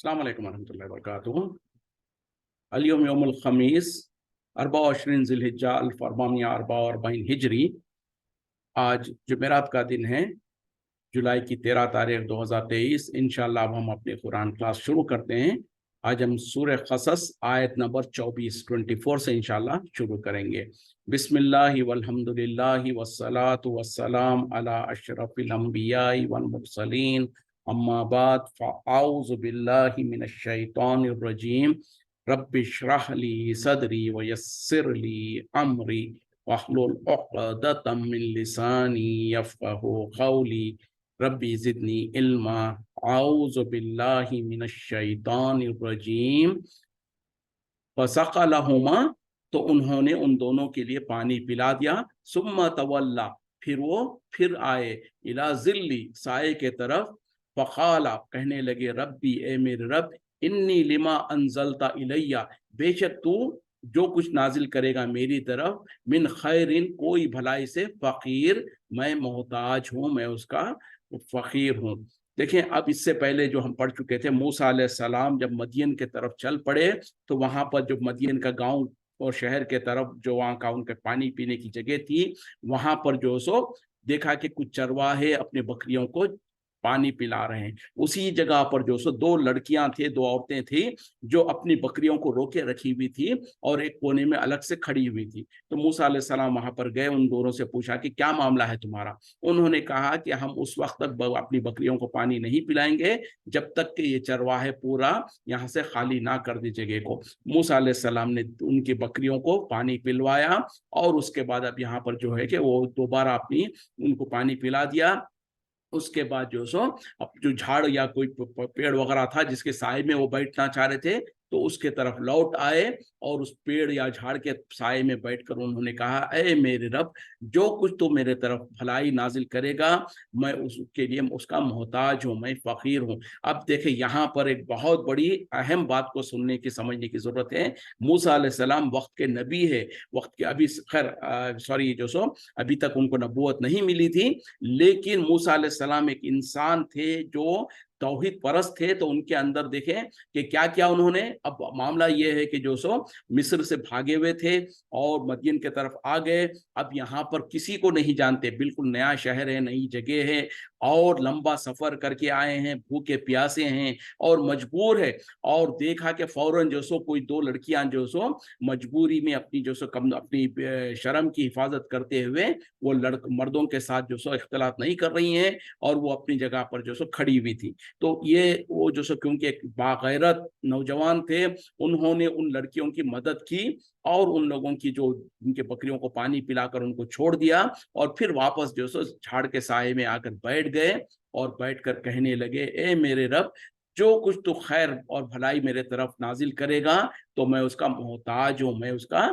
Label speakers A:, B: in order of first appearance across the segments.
A: अस्सलाम वालेकुम रहमतुल्लाहि व बरकातुहू। अल-यौम यौमुल खमीस 24 ज़िलहिज्जा 1444 हिजरी। आज जुमेरात का दिन है, जुलाई की 13 तारीख 2023। इंशाअल्लाह अब हम अपने कुरान क्लास शुरू करते हैं। आज हम सूरह क़सस आयत नंबर 24 से इंशाअल्लाह शुरू करेंगे। बिस्मिल्लाहि वल्हम्दुलिल्लाहि वस्सलातु वस्सलाम अला अशरफिल अंबियाई वल मुरसलीन अम्मा बाद फ़अऊज़ु बिल्लाहि मिनश शैतानिर रजीम। रब्बि इश्रह ली सदरी व यस्सिर ली अमरी वहलुल उक़दतम मिन लिसानी यफ़क़हू क़ौली रब्बी ज़िदनी इल्मा आऊज़ु बिल्लाहि मिनश शैतानिर रजीम। फ़सक़लहुमा, तो उन्होंने उन दोनों के लिए पानी पिला दिया। सुम्मा तवल्ला, फिर वो फिर आए, इला ज़िल्ली, साए के तरफ। फ़क़ाला, कहने लगे, रब्बी, ए मेरे रब, इन्नी लिमा अंज़लता इलैया, बेशक तू जो कुछ नाजिल करेगा मेरी तरफ, मिन खैरिन, कोई भलाई से, फ़कीर, मैं मोहताज हूँ, मैं उसका फ़कीर हूँ। देखें, अब इससे पहले जो हम पढ़ चुके थे, मूसा अलैहिस्सलाम जब मदियन के तरफ चल पड़े तो वहां पर जो मदियन का गांव और शहर के तरफ जो वहां का उनके पानी पीने की जगह थी, वहां पर जो सो देखा कि कुछ चरवाहे अपने बकरियों को पानी पिला रहे हैं। उसी जगह पर जो सो दो लड़कियां थे, दो औरतें थी जो अपनी बकरियों को रोके रखी हुई थी और एक कोने में अलग से खड़ी हुई थी। तो मूसा अलैहिस्सलाम वहां पर गए, उन दोनों से पूछा कि क्या मामला है तुम्हारा। उन्होंने कहा कि हम उस वक्त तक अपनी बकरियों को पानी नहीं पिलाएंगे जब तक कि ये चरवाहे पूरा यहाँ से खाली ना कर दे जगह को। मूसा अलैहिस्सलाम ने उनकी बकरियों को पानी पिलवाया और उसके बाद अब यहाँ पर जो है कि वो दोबारा अपनी उनको पानी पिला दिया। उसके बाद जो सो अब जो झाड़ या कोई पेड़ वगैरह था जिसके साए में वो बैठना चाह रहे थे, तो उसके तरफ लौट आए और उस पेड़ या झाड़ के साए में बैठकर उन्होंने कहा, ए मेरे रब, जो कुछ तो मेरे तरफ भलाई नाजिल करेगा, मैं उसके लिए उसका मोहताज हूँ, मैं फ़कीर हूँ। अब देखें, यहाँ पर एक बहुत बड़ी अहम बात को सुनने की, समझने की ज़रूरत है। मूसा अलैहिस्सलाम वक्त के नबी है, वक्त के अभी खैर सॉरी जो सो अभी तक उनको नबूवत नहीं मिली थी, लेकिन मूसा अलैहिस्सलाम एक इंसान थे जो तौहीद परस्त थे। तो उनके अंदर देखें कि क्या क्या उन्होंने, अब मामला ये है कि जो सो मिस्र से भागे हुए थे और मदीन के तरफ आ गए। अब यहाँ पर किसी को नहीं जानते, बिल्कुल नया शहर है, नई जगह है और लंबा सफर करके आए हैं, भूखे प्यासे हैं और मजबूर है। और देखा कि फौरन जो सो कोई दो लड़कियां जो सो मजबूरी में अपनी जो सो कम अपनी शर्म की हिफाजत करते हुए वो मर्दों के साथ जो सो इख्तिलात नहीं कर रही हैं और वो अपनी जगह पर जो सो खड़ी हुई थी। तो ये वो जो सो क्योंकि एक बागैरत नौजवान थे, उन्होंने उन लड़कियों की मदद की और उन लोगों की जो उनके बकरियों को पानी पिलाकर उनको छोड़ दिया और फिर वापस जो सो झाड़ के साए में आकर बैठ गए और बैठकर कहने लगे, ए मेरे रब, जो कुछ तो खैर और भलाई मेरे तरफ नाजिल करेगा तो मैं उसका मोहताज हूँ, मैं उसका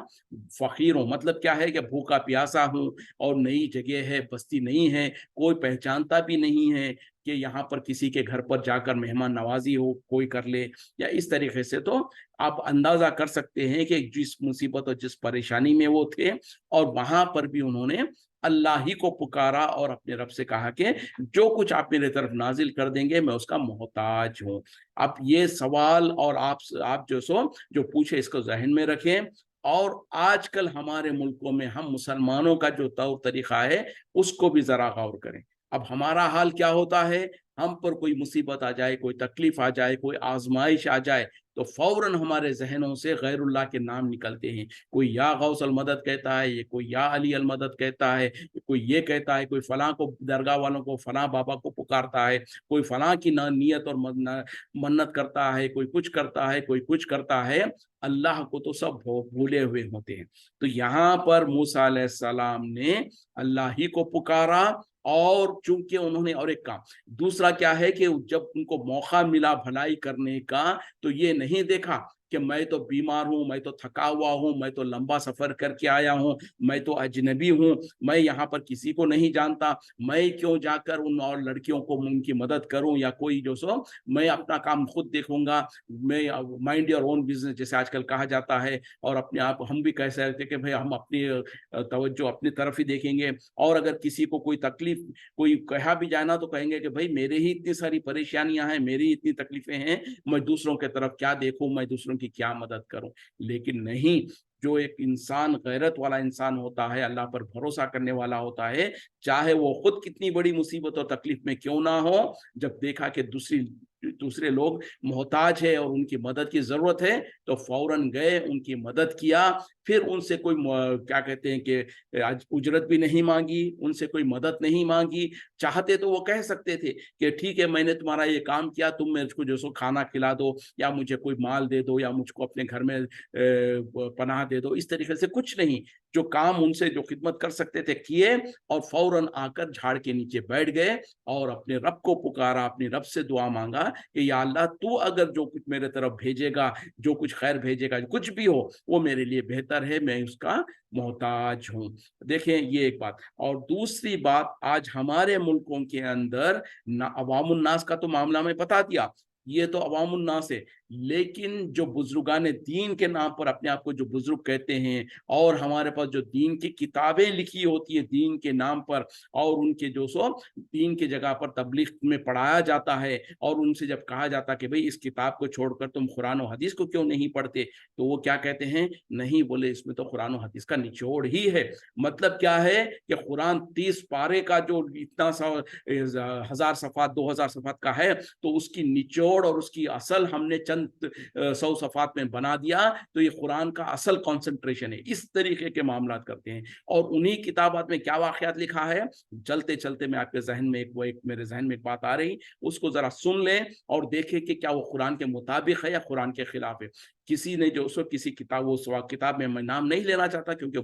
A: फकीर हूँ। मतलब क्या है कि भूखा प्यासा हूँ और नई जगह है, बस्ती नहीं है, कोई पहचानता भी नहीं है कि यहाँ पर किसी के घर पर जाकर मेहमान नवाजी हो कोई कर ले या इस तरीके से। तो आप अंदाजा कर सकते हैं कि जिस मुसीबत और जिस परेशानी में वो थे और वहां पर भी उन्होंने अल्लाह ही को पुकारा और अपने रब से कहा कि जो कुछ आप मेरे तरफ नाजिल कर देंगे मैं उसका मोहताज हूँ। अब ये सवाल और आप जो पूछे इसको जहन में रखें। और आजकल हमारे मुल्कों में हम मुसलमानों का जो तौर तरीका है उसको भी जरा गौर करें। अब हमारा हाल क्या होता है, हम पर कोई मुसीबत आ जाए, कोई तकलीफ आ जाए, कोई आजमाइश आ जाए तो फौरन हमारे जहनों से गैरुल्लाह के नाम निकलते हैं। कोई या गौस अल मदद कहता है, ये कोई या अली अल मदद कहता है, कोई ये कहता है, कोई फलां को दरगाह वालों को फलां बाबा को पुकारता है, कोई फलां की नीयत और मन्नत करता है, कोई कुछ करता है, कोई कुछ करता है। अल्लाह को तो सब भूले हुए होते हैं। तो यहाँ पर मूसा अलैहिस्सलाम ने अल्लाह ही को पुकारा और चूंकि उन्होंने, और एक काम दूसरा क्या है कि जब उनको मौका मिला भलाई करने का तो ये नहीं देखा کہ मैं तो बीमार हूँ, मैं तो थका हुआ हूँ, मैं तो लंबा सफर करके आया हूँ, मैं तो अजनबी हूँ, मैं यहाँ पर किसी को नहीं जानता, मैं क्यों जाकर उन और लड़कियों को उनकी मदद करूँ, या कोई जो सो मैं अपना काम खुद देखूंगा, मैं माइंड योर ओन बिजनेस जैसे आजकल कहा जाता है, और अपने आप हम भी कह सकते हैं कि भाई हम अपनी तवज्जो अपनी तरफ ही देखेंगे, और अगर किसी को कोई तकलीफ कोई कहा भी जाए ना तो कहेंगे कि भाई मेरे ही इतनी सारी परेशानियां हैं, मेरी इतनी तकलीफें हैं, मैं दूसरों की तरफ क्या देखूं, मैं दूसरों की क्या मदद करूं। लेकिन नहीं, जो एक इंसान गैरत वाला इंसान होता है, अल्लाह पर भरोसा करने वाला होता है, चाहे वो खुद कितनी बड़ी मुसीबत और तकलीफ में क्यों ना हो, जब देखा कि दूसरे लोग मोहताज है और उनकी मदद की जरूरत है, तो फौरन गए, उनकी मदद किया, फिर उनसे कोई क्या कहते हैं कि उजरत भी नहीं मांगी, उनसे कोई मदद नहीं मांगी। चाहते तो वो कह सकते थे कि ठीक है, मैंने तुम्हारा ये काम किया, तुम मेरे को जो सो खाना खिला दो, या मुझे कोई माल दे दो, या मुझको अपने घर में पनाह दे दो। इस तरीके से कुछ नहीं, जो काम उनसे जो खिदमत कर सकते थे किए, और फौरन आकर झाड़ के नीचे बैठ गए और अपने रब को पुकारा, अपने रब से दुआ मांगा कि या अल्लाह, तू अगर जो कुछ मेरे तरफ भेजेगा, जो कुछ खैर भेजेगा, कुछ भी हो, वो मेरे लिए बेहतर है, मैं उसका मोहताज हूँ। देखें, ये एक बात। और दूसरी बात, आज हमारे मुल्कों के अंदर अवामुन नास का तो मामला मैं बता दिया, ये तो अवामुन नास है, लेकिन जो बुजुर्गान दीन के नाम पर अपने आप को जो बुजुर्ग कहते हैं, और हमारे पास जो दीन की किताबें लिखी होती है दीन के नाम पर, और उनके जो सो दीन की जगह पर तबलीग में पढ़ाया जाता है, और उनसे जब कहा जाता है कि भाई इस किताब को छोड़कर तुम कुरान और हदीस को क्यों नहीं पढ़ते, तो वो क्या कहते हैं, नहीं, बोले इसमें तो कुरान और हदीस का निचोड़ ही है। मतलब क्या है कि कुरान 30 पारे का जो इतना सा 1000 सफात 2000 सफात का है, तो उसकी निचोड़ और उसकी असल हमने चंद 100 सफात में बना दिया, तो ये कुरान का असल कंसंट्रेशन है। इस तरीके के मामला करते हैं। और उन्हीं किताबात में क्या वाकयात लिखा है, चलते चलते मैं आपके जहन में मेरे जहन में एक बात आ रही, उसको जरा सुन लें और देखें कि क्या वो कुरान के मुताबिक है या कुरान के खिलाफ है। किसी ने जो उसको किसी किताब में मैं नाम नहीं लेना चाहता, क्योंकि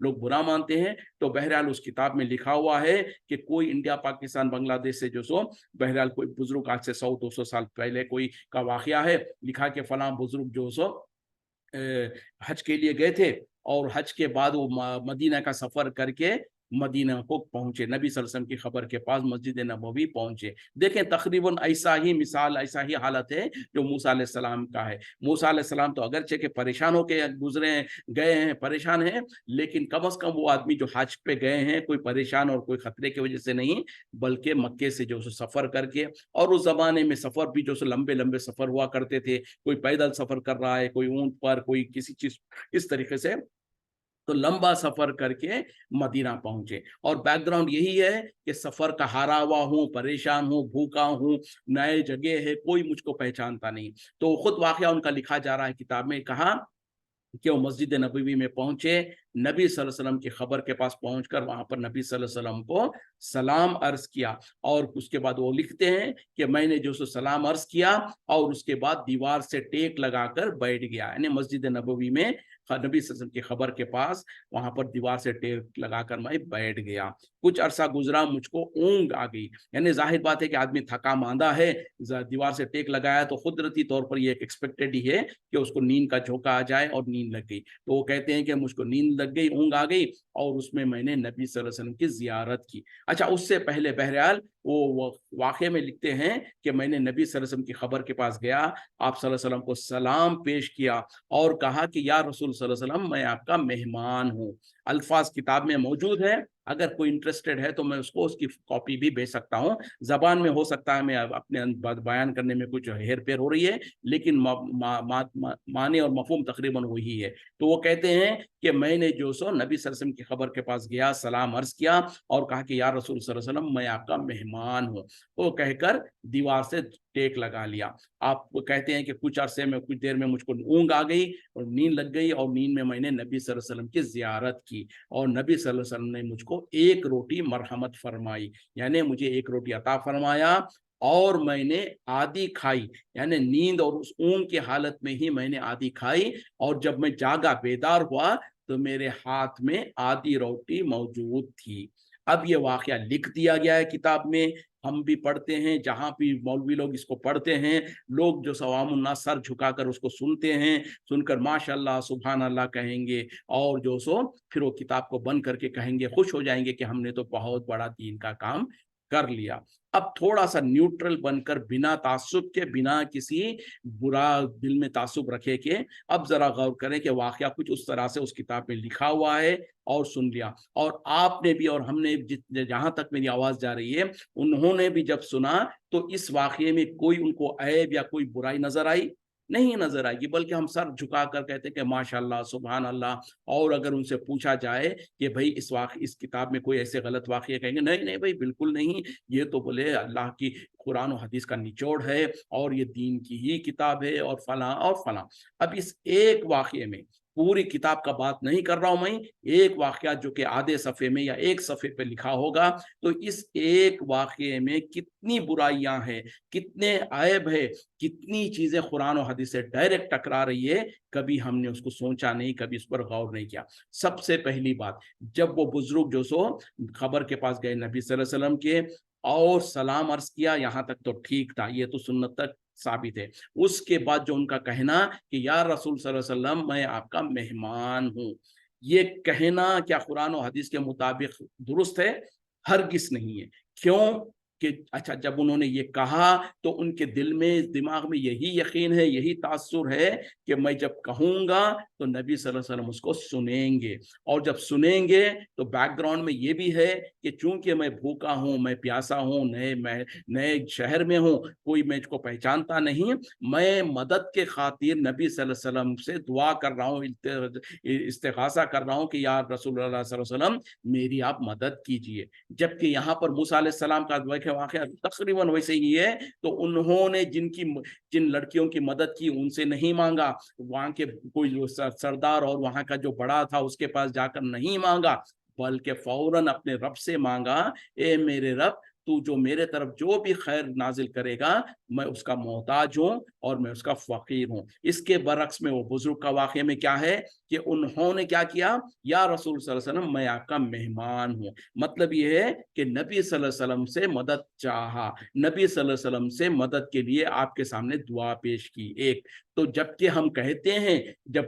A: लोग बुरा मानते हैं, तो बहरहाल उस किताब में लिखा हुआ है कि कोई इंडिया पाकिस्तान बांग्लादेश से जो सो बहरहाल कोई बुजुर्ग आज से 100-200 साल पहले कोई का वाकया है, लिखा कि फलां बुजुर्ग जो सो हज के लिए गए थे, और हज के बाद वो मदीना का सफर करके मदीना को पहुंचे, नबी सल्लल्लाहु अलैहि वसल्लम की खबर के पास मस्जिद नबवी पहुंचे। देखें, तकरीबन ऐसा ही मिसाल, ऐसा ही हालत है जो मूसा अलैहि सलाम का है। मूसा अलैहि सलाम तो अगरचे के परेशान होके गुजरे हैं, गए हैं, परेशान हैं, लेकिन कम से कम वो आदमी जो हज पे गए हैं, कोई परेशान और कोई खतरे की वजह से नहीं, बल्कि मक्के से जो सफर करके, और उस जमाने में सफर भी जो लंबे लंबे सफर हुआ करते थे, कोई पैदल सफर कर रहा है, कोई ऊंट पर, कोई किसी चीज, इस तरीके से, तो लंबा सफर करके मदीना पहुंचे। और बैकग्राउंड यही है कि सफर का हारा हुआ हूं, परेशान हूं, भूखा हूं, नए जगह है, कोई मुझको पहचानता नहीं। तो खुद वाकया उनका लिखा जा रहा है किताब में, कहा कि वो मस्जिद नबवी में पहुंचे, नबी सल्लल्लाहु अलैहि वसल्लम की खबर के पास पहुंचकर वहां पर नबी सल्लल्लाहु अलैहि वसल्लम को सलाम अर्ज किया, और उसके बाद वो लिखते हैं कि मैंने जो सो सलाम अर्ज किया, और उसके बाद दीवार से टेक लगाकर बैठ गया, यानी मस्जिद नबवी में नबी सल्लल्लाहु अलैहि वसल्लम की खबर के पास वहां पर दीवार से टेक लगाकर मैं बैठ गया। कुछ अरसा गुजरा, मुझको ऊंग आ गई, यानी जाहिर बात है कि आदमी थका मांदा है, दीवार से टेक लगाया तो कुदरती तौर पर ये एक्सपेक्टेड ही है कि उसको नींद का झोंका आ जाए, और नींद लग गई। तो वो कहते हैं कि मुझको नींद लग गई, ऊंग आ गई, और उसमें मैंने नबी सल्लल्लाहु अलैहि वसल्लम की जियारत की। अच्छा, उससे पहले बहरहाल वो वाक़े में लिखते हैं कि मैंने नबी सल्लल्लाहु अलैहि वसल्लम की खबर के पास गया, आप सल्लल्लाहु अलैहि वसल्लम को सलाम पेश किया, और कहा कि या रसूल सल्लल्लाहु अलैहि वसल्लम, मैं आपका मेहमान हूँ। अल्फाज किताब में मौजूद है, अगर कोई इंटरेस्टेड है तो मैं उसको उसकी कॉपी भी भेज सकता हूँ। जबान में हो सकता है मैं अपने बयान करने में कुछ हेर फेर हो रही है, लेकिन माने और मफहूम तकरीबन वही है। तो वो कहते हैं कि मैंने जो सो नबी सल्लल्लाहु अलैहि वसल्लम की खबर के पास गया, सलाम अर्ज किया, और कहा कि या रसूल सल्लल्लाहु अलैहि वसल्लम, मैं आपका मेहमान हूँ। वो कहकर दीवार से टेक लगा लिया। आप कहते हैं कि कुछ अरसे में, कुछ देर में मुझको ऊँग आ गई और नींद लग गई, और नींद में मैंने नबी सल्लल्लाहु अलैहि वसल्लम की जियारत की, और नबी सल्लल्लाहु अलैहि वसल्लम ने मुझको एक रोटी मरहमत फरमाई, यानी मुझे एक रोटी अता फरमाया, और मैंने आधी खाई, यानी नींद और उस ऊँग की हालत में ही मैंने आधी खाई, और जब मैं जागा बेदार हुआ तो मेरे हाथ में आधी रोटी मौजूद थी। اب یہ واقعہ لکھ دیا گیا ہے کتاب میں، ہم بھی پڑھتے ہیں، جہاں بھی مولوی لوگ اس کو پڑھتے ہیں، لوگ جو عوام الناس سر جھکا کر اس کو سنتے ہیں، سن کر ماشاء اللہ سبحان اللہ کہیں گے، اور جو سو پھر وہ کتاب کو بند کر کے کہیں گے، خوش ہو جائیں گے کہ ہم نے تو بہت بڑا دین کا کام کر لیا۔ اب تھوڑا سا نیوٹرل بن کر، بنا تعصب کے، بنا کسی برا دل میں تعصب رکھے کے، اب ذرا غور کریں کہ واقعہ کچھ اس طرح سے اس کتاب میں لکھا ہوا ہے اور سن لیا، اور آپ نے بھی اور ہم نے جہاں تک میری آواز جا رہی ہے، انہوں نے بھی جب سنا تو اس واقعے میں کوئی ان کو عیب یا کوئی برائی نظر آئی؟ نہیں نظر آئے گی، بلکہ ہم سر جھکا کر کہتے کہ ماشاءاللہ سبحان اللہ۔ اور اگر ان سے پوچھا جائے کہ بھائی اس کتاب میں کوئی ایسے غلط واقعے، کہیں گے نہیں نہیں بھائی بالکل نہیں، یہ تو بولے اللہ کی قرآن و حدیث کا نچوڑ ہے اور یہ دین کی ہی کتاب ہے اور فلاں اور فلاں۔ اب اس ایک واقعے میں، پوری کتاب کا بات نہیں کر رہا ہوں میں، ایک واقعہ جو کہ آدھے صفحے میں یا ایک صفحے پہ لکھا ہوگا، تو اس ایک واقعے میں کتنی برائیاں ہیں، کتنے عیب ہے، کتنی چیزیں قرآن و حدیث سے ڈائریکٹ ٹکرا رہی ہے، کبھی ہم نے اس کو سوچا نہیں، کبھی اس پر غور نہیں کیا۔ سب سے پہلی بات، جب وہ بزرگ جو سو خبر کے پاس گئے نبی صلی اللہ علیہ وسلم کے، اور سلام عرض کیا، یہاں تک تو ٹھیک تھا، یہ تو سنت تک ثابت ہے۔ اس کے بعد جو ان کا کہنا کہ یا رسول صلی اللہ علیہ وسلم میں آپ کا مہمان ہوں، یہ کہنا کیا قرآن و حدیث کے مطابق درست ہے؟ ہرگز نہیں ہے۔ کیوں کہ اچھا جب انہوں نے یہ کہا تو ان کے دل میں، دماغ میں یہی یقین ہے، یہی تاثر ہے کہ میں جب کہوں گا تو نبی صلی اللہ علیہ وسلم اس کو سنیں گے، اور جب سنیں گے تو بیک گراؤنڈ میں یہ بھی ہے کہ چونکہ میں بھوکا ہوں، میں پیاسا ہوں، نئے شہر میں ہوں، کوئی مجھ کو پہچانتا نہیں، میں مدد کے خاطر نبی صلی اللہ علیہ وسلم سے دعا کر رہا ہوں، استغاثہ کر رہا ہوں کہ یا رسول اللہ صلی اللہ علیہ وسلم میری آپ مدد کیجئے۔ جبکہ یہاں پر موسیٰ علیہ السلام کا واقعہ تقریباً ویسے ہی ہے، تو انہوں نے جن لڑکیوں کی مدد کی ان سے نہیں مانگا، وہاں کے کوئی سردار اور وہاں کا جو بڑا تھا اس کے پاس جا کر نہیں مانگا، بلکہ فوراً اپنے رب سے مانگا، اے میرے رب تو جو میرے طرف جو بھی خیر نازل کرے گا میں اس کا محتاج ہوں اور میں اس کا فقیر ہوں۔ اس کے برعکس میں وہ بزرگ کا واقعے میں کیا ہے کہ انہوں نے کیا کیا؟ یا رسول صلی اللہ علیہ وسلم میں آپ کا مہمان ہوں، مطلب یہ ہے کہ نبی صلی اللہ علیہ وسلم سے مدد چاہا، نبی صلی اللہ علیہ وسلم سے مدد کے لیے آپ کے سامنے دعا پیش کی۔ ایک تو جبکہ ہم کہتے ہیں، جب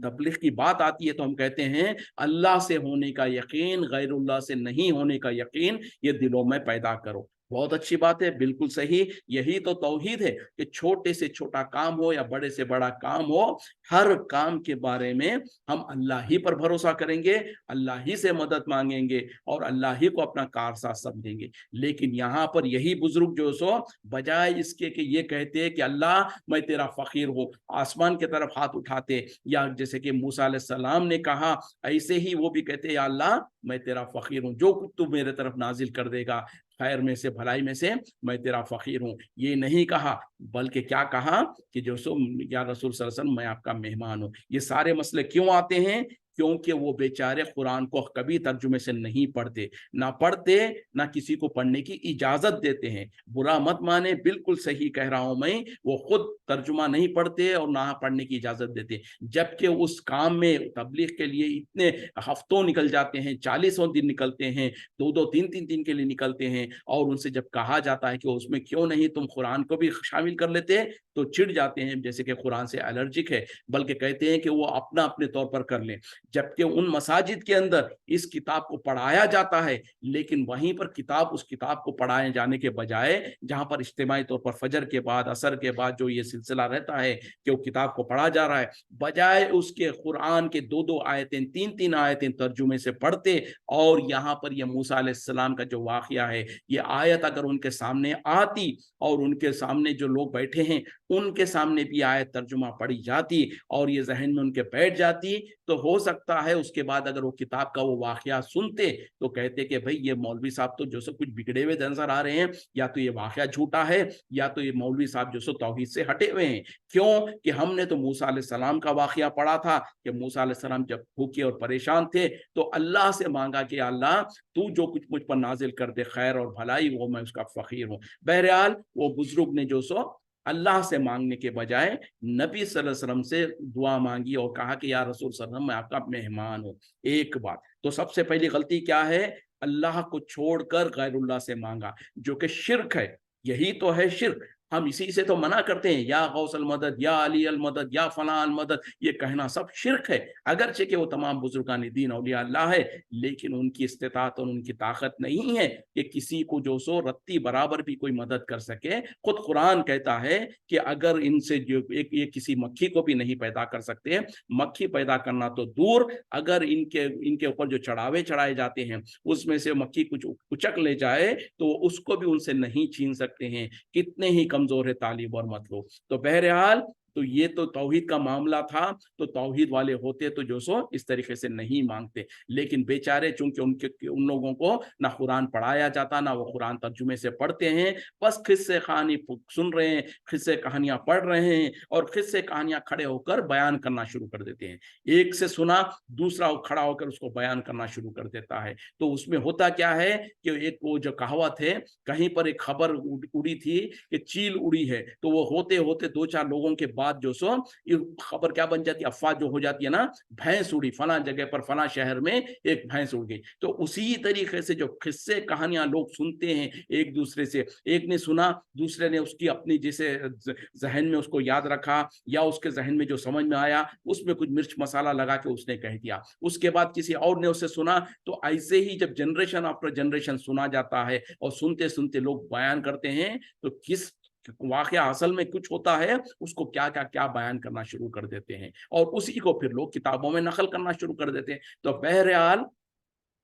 A: تبلیغ کی بات آتی ہے تو ہم کہتے ہیں اللہ سے ہونے کا یقین، غیر اللہ سے نہیں ہونے کا یقین یہ دلوں میں پیدا کرو۔ بہت اچھی بات ہے، بالکل صحیح، یہی تو توحید ہے کہ چھوٹے سے چھوٹا کام ہو یا بڑے سے بڑا کام ہو، ہر کام کے بارے میں ہم اللہ ہی پر بھروسہ کریں گے، اللہ ہی سے مدد مانگیں گے اور اللہ ہی کو اپنا کارساز سمجھیں گے۔ لیکن یہاں پر یہی بزرگ جو سو بجائے اس کے کہ یہ کہتے کہ اللہ میں تیرا فقیر ہوں، آسمان کی طرف ہاتھ اٹھاتے، یا جیسے کہ موسیٰ علیہ السلام نے کہا ایسے ہی وہ بھی کہتے یا اللہ میں تیرا فقیر ہوں، جو کچھ تو میرے طرف نازل کر دے گا خیر میں سے، بھلائی میں سے، میں تیرا فقیر ہوں، یہ نہیں کہا، بلکہ کیا کہا کہ جو سو یا رسول صلی اللہ علیہ وسلم میں آپ کا مہمان ہوں۔ یہ سارے مسئلے کیوں آتے ہیں؟ کیونکہ وہ بیچارے قرآن کو کبھی ترجمے سے نہیں پڑھتے، نہ کسی کو پڑھنے کی اجازت دیتے ہیں۔ برا مت مانے، بالکل صحیح کہہ رہا ہوں میں، وہ خود ترجمہ نہیں پڑھتے اور نہ پڑھنے کی اجازت دیتے، جبکہ اس کام میں تبلیغ کے لیے اتنے ہفتوں نکل جاتے ہیں، 40 دن نکلتے ہیں، 2-2 3 دن کے لیے نکلتے ہیں، اور ان سے جب کہا جاتا ہے کہ اس میں کیوں نہیں تم قرآن کو بھی شامل کر لیتے، تو چڑ جاتے ہیں جیسے کہ قرآن سے الرجک ہے، بلکہ کہتے ہیں کہ وہ اپنے طور پر کر لیں۔ جبکہ ان مساجد کے اندر اس کتاب کو پڑھایا جاتا ہے، لیکن وہیں پر اس کتاب کو پڑھائے جانے کے بجائے، جہاں پر اجتماعی طور پر فجر کے بعد، عصر کے بعد جو یہ سلسلہ رہتا ہے کہ وہ کتاب کو پڑھا جا رہا ہے، بجائے اس کے قرآن کے 2 آیتیں 3 آیتیں ترجمے سے پڑھتے، اور یہاں پر یہ موسیٰ علیہ السلام کا جو واقعہ ہے، یہ آیت اگر ان کے سامنے آتی اور ان کے سامنے جو لوگ بیٹھے ہیں ان کے سامنے بھی آیت ترجمہ پڑھی جاتی اور یہ ذہن میں ان کے بیٹھ جاتی، تو ہو سکتا ہے اس کے بعد اگر وہ کتاب کا وہ واقعہ سنتے تو کہتے کہ بھئی یہ مولوی صاحب تو جو سو کچھ بگڑے ہوئے نظر آ رہے ہیں، یا تو یہ واقعہ جھوٹا ہے، یا تو یہ مولوی صاحب جو سو توحید سے ہٹے ہوئے ہیں۔ کیوں کہ ہم نے تو موسیٰ علیہ السلام کا واقعہ پڑھا تھا کہ موسیٰ علیہ السلام جب بھوکے اور پریشان تھے تو اللہ سے مانگا کہ اللہ تو جو کچھ مجھ پر نازل کر دے خیر اور بھلائی، وہ میں اس کا فقیر ہوں۔ بہرحال وہ بزرگ نے جو سو اللہ سے مانگنے کے بجائے نبی صلی اللہ علیہ وسلم سے دعا مانگی اور کہا کہ یا رسول صلی اللہ علیہ وسلم میں آپ کا مہمان ہوں۔ ایک بات تو سب سے پہلی غلطی کیا ہے؟ اللہ کو छोड़कर गैरुल्लाह से मांगा, जो कि शिर्क है। यही तो है शिर्क। हम इसी से तो मना करते हैं, या गौसल मदद, या अली अल मदद, या फलान मदद, ये कहना सब शिर्क है। अगरचे कि वो तमाम बुजुर्गान दीन औलिया अल्लाह है, लेकिन उनकी इस्तिताअत और उनकी ताकत नहीं है कि किसी को जो सो रत्ती बराबर भी कोई मदद कर सके। खुद कुरान कहता है कि अगर इनसे जो एक ये किसी मक्खी को भी नहीं पैदा कर सकते, मक्खी पैदा करना तो दूर, अगर इनके ऊपर जो चढ़ावे चढ़ाए जाते हैं उसमें से मक्खी कुछ उचक ले जाए तो उसको भी उनसे नहीं छीन सकते हैं। कितने ही कमजोर है तालिब और मतलूब। तो बहरहाल तो ये तो तौहीद का मामला था, तो तौहीद वाले होते तो जो सो इस तरीके से नहीं मांगते, लेकिन बेचारे चूंकि उन लोगों को ना कुरान पढ़ाया जाता, ना वो कुरान तर्जुमे से पढ़ते हैं, बस किस्से कहानी सुन रहे हैं, किस्से कहानियां पढ़ रहे हैं और किस्से कहानियां खड़े होकर बयान करना शुरू कर देते हैं। एक से सुना, दूसरा खड़ा होकर उसको बयान करना शुरू कर देता है। तो उसमें होता क्या है कि एक वो जो कहावत है, कहीं पर एक खबर उड़ी थी कि चील उड़ी है, तो वो होते होते दो चार लोगों के बाद जो सो ये खबर क्या बन जाती है, अफवाह जो हो जाती है ना, भैंस उड़ी फला जगह पर, फला शहर में एक भैंस उड़ गई। तो उसी तरीके से जो किस्से कहानियां लोग सुनते हैं एक दूसरे से, एक ने सुना, दूसरे ने उसकी अपनी जैसे जहन में उसको याद रखा, या उसके जहन में जो समझ में आया उसमें कुछ मिर्च मसाला लगा के उसने कह दिया, उसके बाद किसी और ने उसे सुना। तो ऐसे ही जब जनरेशन आफ्टर जनरेशन सुना जाता है और सुनते सुनते लोग बयान करते हैं, तो किस वाकया असल में कुछ होता है उसको क्या क्या क्या बयान करना शुरू कर देते हैं, और उसी को फिर लोग किताबों में नकल करना शुरू कर देते हैं। तो बहरहाल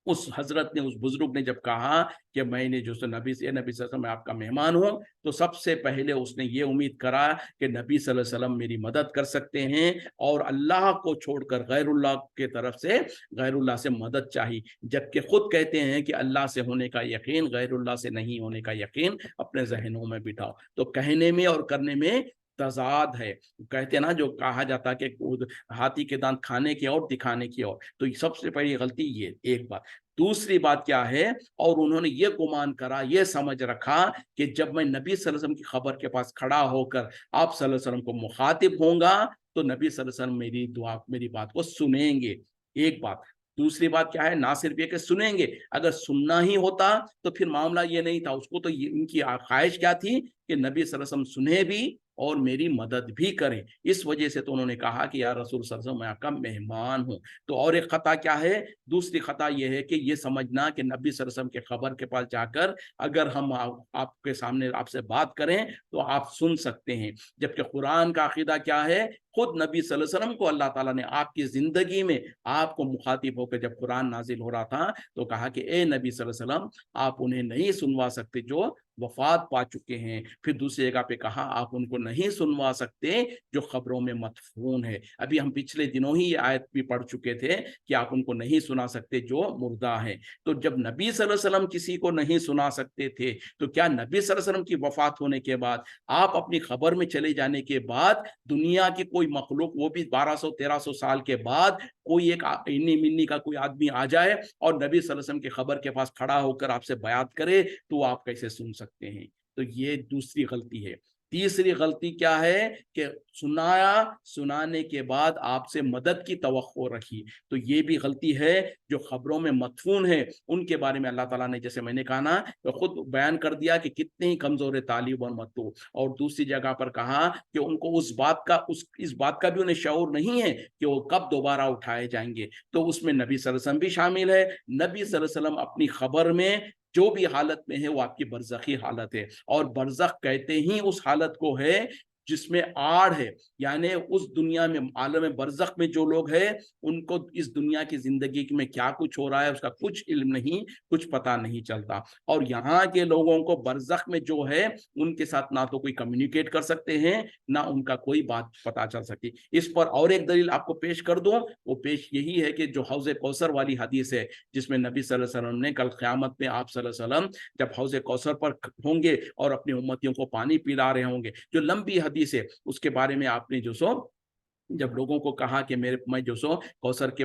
A: उस हजरत ने, उस बुजुर्ग ने जब कहा कि मैंने जो सो नबी सल्लल्लाहु अलैहि वसल्लम मैं आपका मेहमान हूं, तो सबसे पहले उसने ये उम्मीद करा कि नबी सल्लल्लाहु अलैहि वसल्लम मेरी मदद कर सकते हैं, और अल्लाह को छोड़कर गैरुल्लाह के तरफ से गैरुल्लाह से मदद चाहिए, जबकि खुद कहते हैं कि अल्लाह से होने का यकीन, गैरुल्लाह से नहीं होने का यकीन अपने जहनों में बिठाओ। तो कहने में और करने में तजाद है। कहते हैं ना, जो कहा जाता है कि हाथी के दांत खाने की और दिखाने की और, तो सबसे पहली गलती ये एक बात। दूसरी बात क्या है, और उन्होंने ये गुमान करा, ये समझ रखा कि जब मैं नबी सल्लल्लाहु अलैहि वसल्लम की खबर के पास खड़ा होकर आप सल्लल्लाहु अलैहि वसल्लम को मुखातिब होऊंगा, तो नबी सल्लल्लाहु अलैहि वसल्लम मेरी दुआ, मेरी बात को सुनेंगे। एक बात। दूसरी बात क्या है, ना सिर्फ ये कि सुनेंगे, अगर सुनना ही होता तो फिर मामला ये नहीं था। उसको तो उनकी ख्वाहिश क्या थी कि नबी सल्लल्लाहु अलैहि वसल्लम सुने भी और मेरी मदद भी करें। इस वजह से तो उन्होंने कहा कि यार रसूल सल्लल्लाहु अलैहि वसल्लम मैं आपका मेहमान हूं। तो और एक खता क्या है, दूसरी खता यह है कि ये समझना कि नबी सल्लल्लाहु अलैहि वसल्लम के खबर के पास जाकर अगर हम आपके सामने आपसे बात करें तो आप सुन सकते हैं, जबकि कुरान का अकीदा क्या है, खुद नबी सल्लल्लाहु अलैहि वसल्लम को अल्लाह ताला ने आपकी जिंदगी में आपको मुखातिब होकर जब कुरान नाजिल हो रहा था तो कहा कि ए नबी सल्लल्लाहु अलैहि वसल्लम आप उन्हें नहीं सुनवा सकते जो वफात पा चुके हैं। फिर दूसरी जगह पे कहा आप उनको नहीं सुनवा सकते जो खबरों में मदफून है। अभी हम पिछले दिनों ही ये आयत भी पढ़ चुके थे कि आप उनको नहीं सुना सकते जो मुर्दा है। तो जब नबी सल्लल्लाहु अलैहि वसल्लम किसी को नहीं सुना सकते थे, तो क्या नबी सल्लल्लाहु अलैहि वसल्लम की वफात होने के बाद, आप अपनी खबर में चले जाने के बाद, दुनिया की कोई मखलूक, वो भी 1200-1300 साल के बाद, कोई एक इन्नी मिन्नी का कोई आदमी आ जाए और नबी सल्लल्लाहु अलैहि वसल्लम की खबर के पास खड़ा होकर आपसे बयात करे, तो आप कैसे सुन सकते हैं? तो ये दूसरी गलती है। तीसरी गलती क्या है कि सुनाया, सुनाने के बाद आपसे मदद की तवक्को रखी, तो ये भी गलती है। जो खबरों में मदफून है उनके बारे में अल्लाह ताला ने, जैसे मैंने कहा ना, तो खुद बयान कर दिया कि कितने ही कमजोर है तालिब और मतलूब, और दूसरी जगह पर कहा कि उनको इस बात का भी उन्हें शऊर नहीं है कि वो कब दोबारा उठाए जाएंगे। तो उसमें नबी सल्लल्लाहु अलैहि वसल्लम भी शामिल है। नबी सल्लल्लाहु अलैहि वसल्लम अपनी खबर में जो भी हालत में है वो आपकी बरज़खी हालत है, और बरज़ख कहते ही उस हालत को है जिसमें आड़ है, यानी उस दुनिया में, आलम बरज़ख में जो लोग हैं उनको इस दुनिया की जिंदगी में क्या कुछ हो रहा है उसका कुछ इल्म नहीं, कुछ पता नहीं चलता। और यहाँ के लोगों को बरज़ख में जो है उनके साथ ना तो कोई कम्युनिकेट कर सकते हैं, ना उनका कोई बात पता चल सकती। इस पर और एक दलील आपको पेश कर दूं, वो पेश यही है कि जो हौज़े कौसर वाली हदीस है, जिसमें नबी सल्लल्लाहु अलैहि वसल्लम ने कल क़यामत में आप सल्लल्लाहु अलैहि वसल्लम जब हौज़े कौसर पर होंगे और अपनी उम्मतियों को पानी पिला रहे होंगे, जो लंबी हदीस है उसके बारे में आपने जो सो जब लोगों को कहा कि मैं जो सो कौसर के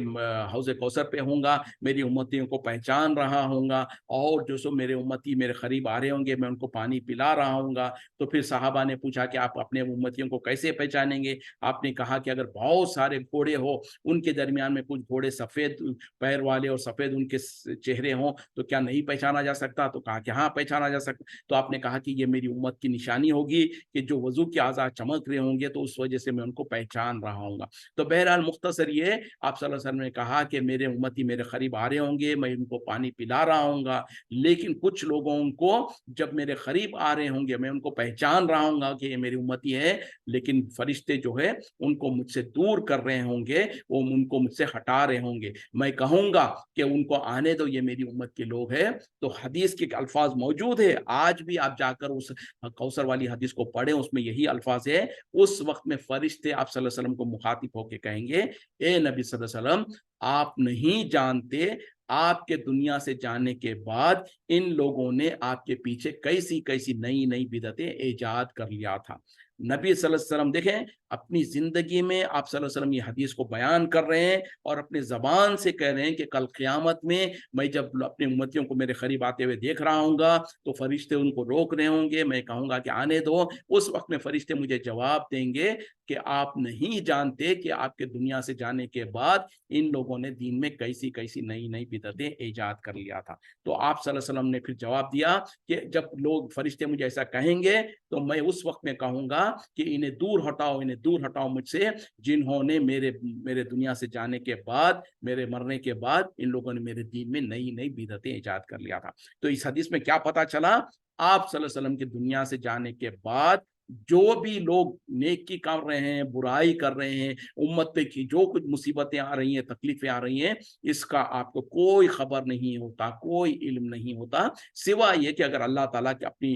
A: हौज़ कौसर पे हूँगा, मेरी उम्मतियों को पहचान रहा हूँगा, और जो सो मेरे उम्मती मेरे करीब आ रहे होंगे, मैं उनको पानी पिला रहा हूँगा। तो फिर सहाबा ने पूछा कि आप अपने उम्मतियों को कैसे पहचानेंगे? आपने कहा कि अगर बहुत सारे घोड़े हो, उनके दरमियान में कुछ घोड़े सफ़ेद पैर वाले और सफ़ेद उनके चेहरे हों, तो क्या नहीं पहचाना जा सकता? तो कहा कि हाँ, पहचाना जा सकता। तो आपने कहा कि ये मेरी उम्मत की निशानी होगी कि जो वज़ू के आज़ा चमक रहे होंगे, तो उस वजह से मैं उनको पहचान रहा हूँगा। तो बहरहाल मुख्तसर ये आप सल्लल्लाहु अलैहि वसल्लम ने कहा कि मेरे उम्मती मेरे करीब आ रहे होंगे, मैं उनको पानी पिला रहा हूँगा, लेकिन कुछ लोगों को जब मेरे करीब आ रहे होंगे, मैं उनको पहचान रहा हूँगा कि ये मेरी उम्मती है, लेकिन फरिश्ते जो है उनको मुझसे दूर कर रहे होंगे, वो उनको मुझसे हटा रहे होंगे। मैं कहूँगा कि उनको आने दो, ये मेरी उम्मत के लोग हैं। तो हदीस के अल्फाज मौजूद है, आज भी आप जाकर उस कौसर वाली हदीस को पढ़ें, उसमें यही अल्फाज है। उस वक्त में फरिश्ते आप सल्लल्लाहु अलैहि वसल्लम को मुखातिब होके कहेंगे, ए नबी सल्लल्लाहु अलैहि वसल्लम, आप नहीं जानते, आपके दुनिया से जाने के बाद इन लोगों ने आपके पीछे कैसी कैसी नई नई बिदतें ईजाद कर लिया था। नबी सल्लल्लाहु अलैहि वसल्लम देखें, अपनी जिंदगी में आप सल्लल्लाहु अलैहि वसल्लम ये हदीस को बयान कर रहे हैं और अपने जबान से कह रहे हैं कि कल क़यामत में मैं जब अपने उम्मतियों को मेरे करीब आते हुए देख रहा हूँगा, तो फरिश्ते उनको रोक रहे होंगे, मैं कहूँगा कि आने दो। उस वक्त में फरिश्ते मुझे जवाब देंगे कि आप नहीं जानते कि आपके दुनिया से जाने के बाद इन लोगों ने दीन में कैसी कैसी नई नई बिदतें ईजाद कर लिया था। तो आप सल्लल्लाहु अलैहि वसल्लम ने फिर जवाब दिया कि जब लोग फरिश्ते मुझे ऐसा कहेंगे, तो मैं उस वक्त में कहूँगा कि इन्हें दूर हटाओ, इन्हें दूर हटाओ मुझसे, जिन्होंने मेरे मेरे दुनिया से जाने के बाद, मेरे मरने के बाद इन लोगों ने मेरे दीन में नई नई बिदतें ईजाद कर लिया था। तो इस हदीस में क्या पता चला? आप सल्लल्लाहु अलैहि वसल्लम की दुनिया से जाने के बाद जो भी लोग नेकी कर रहे हैं, बुराई कर रहे हैं, उम्मत पे की जो कुछ मुसीबतें आ रही हैं, तकलीफें आ रही हैं, इसका आपको कोई खबर नहीं होता, कोई इल्म नहीं होता, सिवाय ये कि अगर अल्लाह ताला की अपनी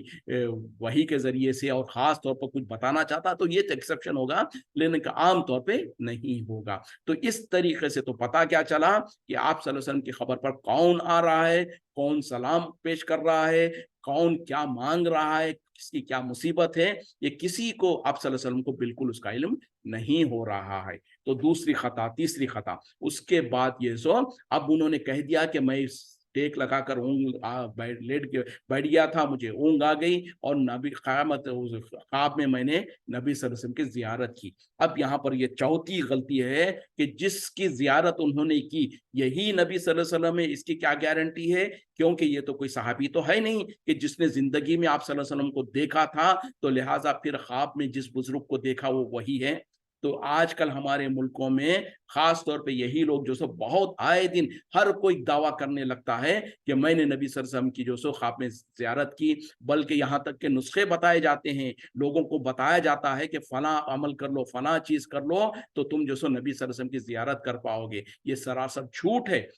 A: वही के जरिए से और खास तौर पर कुछ बताना चाहता, तो ये तो एक्सेप्शन होगा, लेकिन आम तौर पे नहीं होगा। तो इस तरीके से तो पता क्या चला कि आप सल्लल्लाहु अलैहि वसल्लम की खबर पर कौन आ रहा है, कौन सलाम पेश कर रहा है, कौन क्या मांग रहा है, किसकी क्या मुसीबत है, ये किसी को आप सल्लल्लाहु अलैहि वसल्लम को बिल्कुल उसका इल्म नहीं हो रहा है। तो दूसरी खता, तीसरी खता, उसके बाद ये सो अब उन्होंने कह दिया कि मैं टेक लगाकर लेट के बैठ गया था, मुझे ऊँग आ गई और नबी क़यामत उस ख्वाब में मैंने नबी सल्लल्लाहु अलैहि वसल्लम की ज़ियारत की। अब यहाँ पर ये चौथी गलती है कि जिसकी ज़ियारत उन्होंने की, यही नबी सल्लल्लाहु अलैहि वसल्लम है, इसकी क्या गारंटी है? क्योंकि ये तो कोई सहाबी तो है नहीं कि जिसने ज़िंदगी में आप सल्लल्लाहु अलैहि वसल्लम को देखा था, तो लिहाज़ा फिर ख्वाब में जिस बुज़ुर्ग को देखा वो वही है। तो आजकल हमारे मुल्कों में खास तौर पे यही लोग जो सो बहुत आए दिन हर कोई दावा करने लगता है कि मैंने नबी सल्लल्लाहु अलैहि वसल्लम की जो सो ख्वाब में ज़ियारत की, बल्कि यहाँ तक के नुस्खे बताए जाते हैं, लोगों को बताया जाता है कि फलां अमल कर लो, फलां चीज़ कर लो, तो तुम जो सो नबी सल्लल्लाहु अलैहि वसल्लम की ज़ियारत कर पाओगे। ये सरासर झूठ है।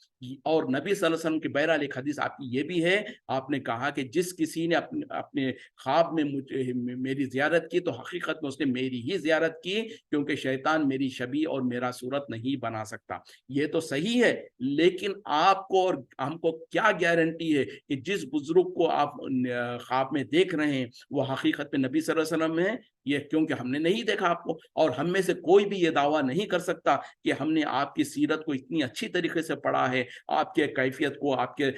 A: और नबी सल्लल्लाहु अलैहि वसल्लम की बहरहाल एक हदीस आपकी ये भी है, आपने कहा कि जिस किसी ने अपने अपने ख्वाब में मुझे मेरी ज़ियारत की, तो हकीकत में उसने मेरी ही ज़ियारत की, क्योंकि शैतान मेरी शबी और मेरा सूरत नहीं बना सकता। ये तो सही है, लेकिन आपको और हमको क्या गारंटी है कि जिस बुजुर्ग को आप ख्वाब में देख रहे हैं, वो हकीकत में नबी सल्लल्लाहु अलैहि वसल्लम है? ये क्योंकि हमने नहीं देखा आपको, और हम में से कोई भी ये दावा नहीं कर सकता कि हमने आपकी सीरत को इतनी अच्छी तरीके से पढ़ा है, आपके कैफियत को, आपके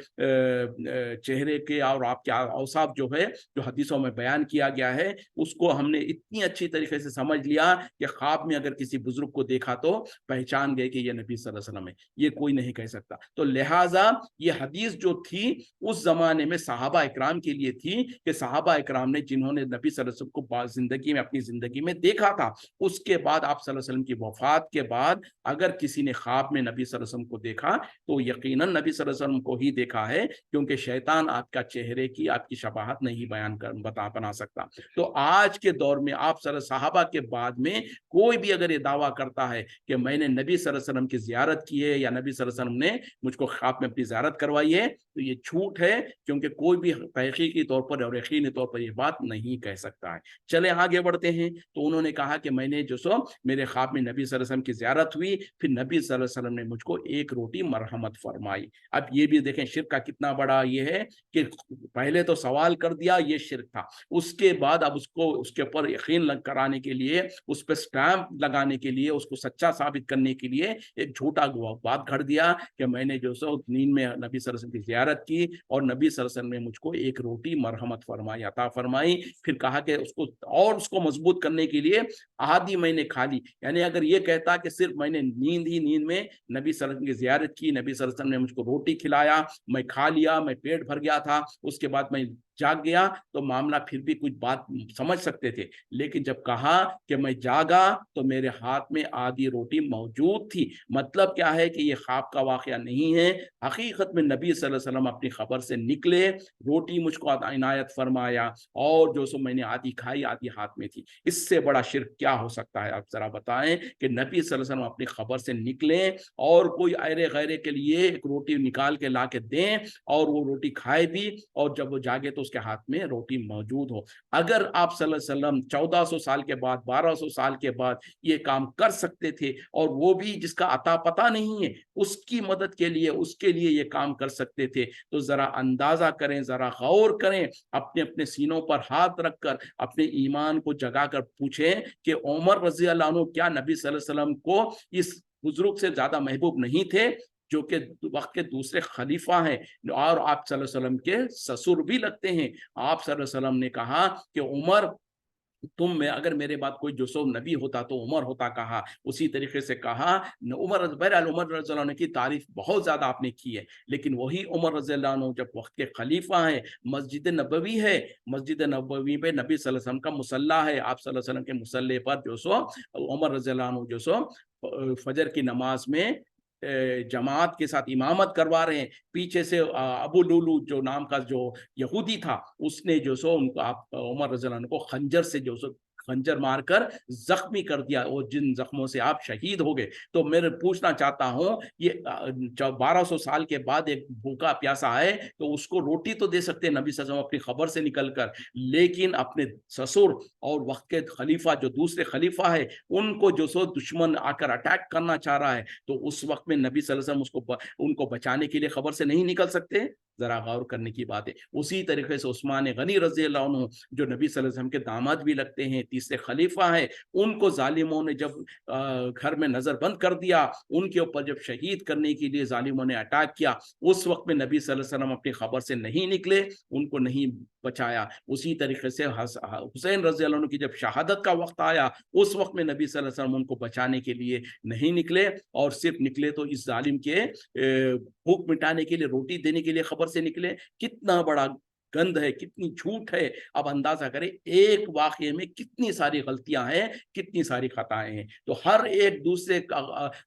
A: चेहरे के और आपके औसाफ जो है, जो हदीसों में बयान किया गया है, उसको हमने इतनी अच्छी तरीके से समझ लिया कि ख्वाब में अगर किसी बुजुर्ग को देखा तो पहचान गए कि ये नबी सल्लल्लाहु अलैहि वसल्लम है। ये कोई नहीं कह सकता। तो लिहाजा ये हदीस जो थी उस जमाने में सहाबा इकराम के लिए थी कि सहाबा इकराम ने जिन्होंने नबी सल्लल्लाहु अलैहि वसल्लम को जिंदगी में, अपनी जिंदगी में देखा था, उसके बाद आप सल्लल्लाहु अलैहि वसल्लम की वफात के बाद अगर किसी ने ख्वाब में नबी सल्लल्लाहु अलैहि वसल्लम को देखा, तो यकीनन नबी सल्लल्लाहु अलैहि वसल्लम को ही देखा है, क्योंकि शैतान आपका चेहरे की, आपकी शबाहत नहीं बना सकता। तो आज के दौर में आप सहाबा के बाद में कोई भी अगर ये दावा करता है कि मैंने नबी सल्लल्लाहु अलैहि वसल्लम की ज़ियारत की है या नबी सल्लल्लाहु अलैहि वसल्लम ने मुझको ख्वाब में अपनी ज़ियारत करवाई है, तो ये झूठ है, क्योंकि कोई भी तहकीकी तौर पर और यकीनी तौर पर ये बात नहीं कह सकता है। चले आगे بڑھتے ہیں. تو انہوں نے کہا کہ میں نے جو سو میرے خواب میں نبی صلی اللہ علیہ وسلم کی زیارت ہوئی, پھر نبی صلی اللہ علیہ وسلم نے مجھ کو ایک روٹی مرحمت فرمائی. اب یہ بھی دیکھیں شرک کا کتنا بڑا یہ ہے کہ پہلے تو سوال کر دیا, یہ شرک تھا, اس کے بعد اب اس کو اس کے اوپر یقین کرانے کے لیے, اس پہ سٹیمپ لگانے کے لیے, اس کو سچا ثابت کرنے کے لیے ایک جھوٹا بات گھڑ دیا کہ میں نے جو سو نیند میں نبی صلی اللہ علیہ وسلم کی زیارت کی اور نبی صلی اللہ علیہ وسلم نے مجھ کو ایک روٹی مرحمت فرمائی, عطا فرمائی. پھر کہا کہ اس کو مضبوط کرنے کے لیے آدھی میں نے کھا لی. یعنی اگر یہ کہتا کہ صرف میں نے نیند میں نبی صلی اللہ علیہ وسلم کی زیارت کی, نبی صلی اللہ علیہ وسلم نے مجھ کو روٹی کھلایا, میں کھا لیا, میں پیٹ بھر گیا تھا, اس کے بعد میں جاگ گیا, تو معاملہ پھر بھی کچھ بات سمجھ سکتے تھے. لیکن جب کہا کہ میں جاگا تو میرے ہاتھ میں آدھی روٹی موجود تھی, مطلب کیا ہے کہ یہ خواب کا واقعہ نہیں ہے, حقیقت میں نبی صلی اللہ علیہ وسلم اپنی خبر سے نکلے, روٹی مجھ کو عنایت فرمایا, اور جو سو میں نے آدھی کھائی آدھی ہاتھ میں تھی. اس سے بڑا شرک کیا ہو سکتا ہے؟ آپ ذرا بتائیں کہ نبی صلی اللہ علیہ وسلم اپنی خبر سے نکلیں اور کوئی ایرے غیرے کے لیے ایک روٹی نکال کے لا کے دیں, اور وہ روٹی کھائے بھی, اور جب وہ جاگے تو اس کے ہاتھ میں روٹی موجود ہو. اگر آپ صلی اللہ علیہ وسلم 1400 سال کے بعد 1200 سال کے بعد یہ کام کر سکتے تھے, اور وہ بھی جس کا عطا پتہ نہیں ہے اس کی مدد کے لیے, اس کے لیے یہ کام کر سکتے تھے, تو ذرا اندازہ کریں, ذرا غور کریں, اپنے اپنے سینوں پر ہاتھ رکھ کر اپنے ایمان کو جگا کر پوچھیں کہ عمر رضی اللہ عنہ کیا نبی صلی اللہ علیہ وسلم کو اس بزرگ سے زیادہ محبوب نہیں تھے, جو کہ وقت کے دوسرے خلیفہ ہیں, اور آپ صلی اللہ علیہ وسلم کے سسر بھی لگتے ہیں. آپ صلی اللہ علیہ وسلم نے کہا کہ عمر تم میں اگر میرے بعد کوئی جو سو نبی ہوتا تو عمر ہوتا, کہا. اسی طریقے سے کہا عمر رضی اللہ عنہ کی تعریف بہت زیادہ آپ نے کی ہے, لیکن وہی عمر رضی اللہ عنہ جب وقت کے خلیفہ ہیں, مسجد نبوی ہے, مسجد نبوی پہ نبی صلی اللہ علیہ وسلم کا مصلی ہے, آپ صلی اللہ علیہ وسلم کے مصلی پر جو سو عمر رضی اللہ عنہ جو سو فجر کی نماز میں جماعت کے ساتھ امامت کروا رہے ہیں. پیچھے سے ابو لولو جو نام کا جو یہودی تھا, اس نے جو سو ان کو آپ عمر رضی اللہ عنہ کو خنجر سے جو سو خنجر مار کر زخمی کر دیا, اور جن زخموں سے آپ شہید ہو گئے. تو میں پوچھنا چاہتا ہوں, یہ 1200 سال کے بعد ایک بھوکا پیاسا ہے تو اس کو روٹی تو دے سکتے نبی صلی اللہ علیہ وسلم اپنی خبر سے نکل کر, لیکن اپنے سسر اور وقت کے خلیفہ جو دوسرے خلیفہ ہے ان کو جو سو دشمن آ کر اٹیک کرنا چاہ رہا ہے, تو اس وقت میں نبی صلی اللہ علیہ وسلم ان کو بچانے کے لیے خبر سے نہیں نکل سکتے؟ ذرا غور کرنے کی بات ہے. اسی طریقے سے عثمان غنی رضی اللہ عنہ جو نبی صلی اللہ علیہ وسلم کے داماد بھی لگتے ہیں, تیسرے خلیفہ ہیں, ان کو ظالموں نے جب گھر میں نظر بند کر دیا, ان کے اوپر جب شہید کرنے کے لیے ظالموں نے اٹیک کیا, اس وقت میں نبی صلی اللہ علیہ وسلم اپنی خبر سے نہیں نکلے, ان کو نہیں بچایا. اسی طریقے سے حسین رضی اللہ عنہ کی جب شہادت کا وقت آیا, اس وقت میں نبی صلی اللہ علیہ وسلم ان کو بچانے کے لیے نہیں نکلے, اور صرف نکلے تو اس ظالم کے بھوک مٹانے کے لیے, روٹی دینے کے لیے خبر سے نکلے. کتنا بڑا گند ہے, کتنی جھوٹ ہے. اب اندازہ کریں ایک واقعے میں کتنی ساری غلطیاں ہیں, کتنی ساری خطائیں ہیں. تو ہر ایک دوسرے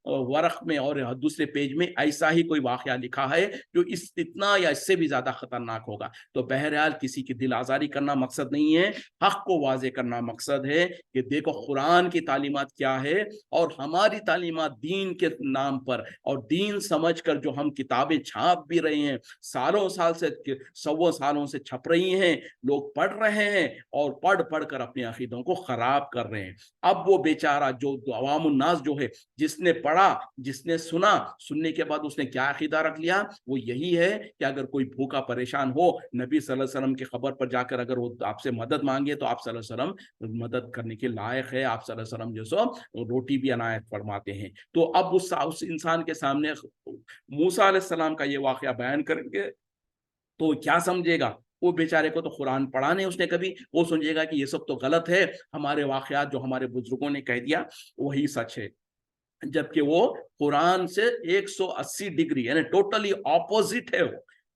A: ورق میں اور دوسرے پیج میں ایسا ہی کوئی واقعہ لکھا ہے جو اتنا یا اس سے بھی زیادہ خطرناک ہوگا. تو بہرحال کسی کی دل آزاری کرنا مقصد نہیں ہے, حق کو واضح کرنا مقصد ہے کہ دیکھو قرآن کی تعلیمات کیا ہے, اور ہماری تعلیمات دین کے نام پر اور دین سمجھ کر جو ہم کتابیں چھاپ بھی رہے ہیں, سالوں سال سے 100 سالوں سے چھپ رہی ہیں, لوگ پڑھ رہے ہیں اور پڑھ پڑھ کر اپنے عقیدوں کو خراب کر رہے ہیں. اب وہ بیچارہ جو عوام الناس جو ہے, جس نے پڑھا, جس نے سنا, سننے کے بعد اس نے کیا عقیدہ رکھ لیا, وہ یہی ہے کہ اگر کوئی بھوکا پریشان ہو, نبی صلی اللہ علیہ وسلم کی خبر پر جا کر اگر وہ آپ سے مدد مانگے تو آپ صلی اللہ علیہ وسلم مدد کرنے کے لائق ہے. آپ صلی اللہ علیہ وسلم جو سو روٹی بھی عنایت فرماتے ہیں. تو اب اس انسان کے سامنے موسیٰ علیہ السلام کا یہ واقعہ بیان کریں گے تو کیا سمجھے گا؟ وہ بیچارے کو تو قرآن پڑھا نہیں اس نے کبھی, وہ سمجھے گا کہ یہ سب تو غلط ہے, ہمارے واقعات جو ہمارے بزرگوں نے کہہ دیا وہی سچ ہے, جبکہ وہ قرآن سے 180 ڈگری یعنی ٹوٹلی اپوزٹ ہے.